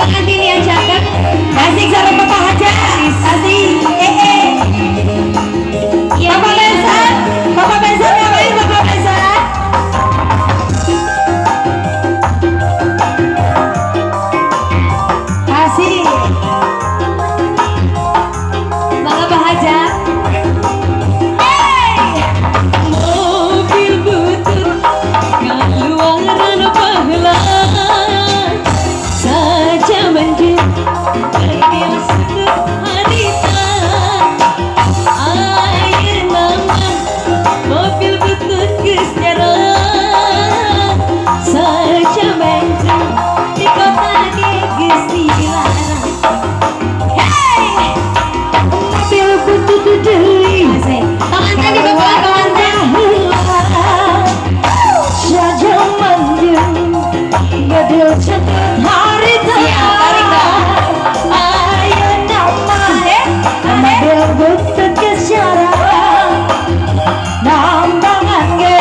Antini yang cakep. Asik sareng Bapak Haja. Asik. Bapak Besan. Bapak Besan ngapain Bapak Besan? Asik. Bangga Pak Haja. Mobil butut keluaran pahala saja menjadi satu harita air nama mobil butut kesejarah saja menjadi di kota di Gesilarang. Hey! Mobil butut dari Tangan di bawah tangan. saja menjadi gadil catut harita air nama mobil butut kesejarah nambangan ge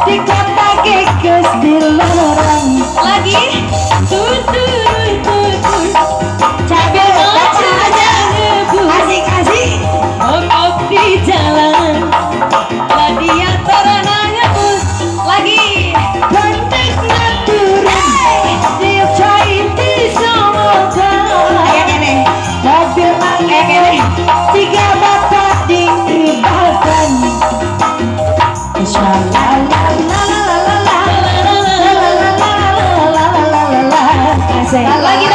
di kota Gekes di Larang Lagi. tutur Cabai baca aja. ngebut Asik asik. mogok di jalan gladiator ngebut Lagi. bandek naturun tiup cair di Somoga Kayak gini. mobil angin tiga bapak diribalkan Lagi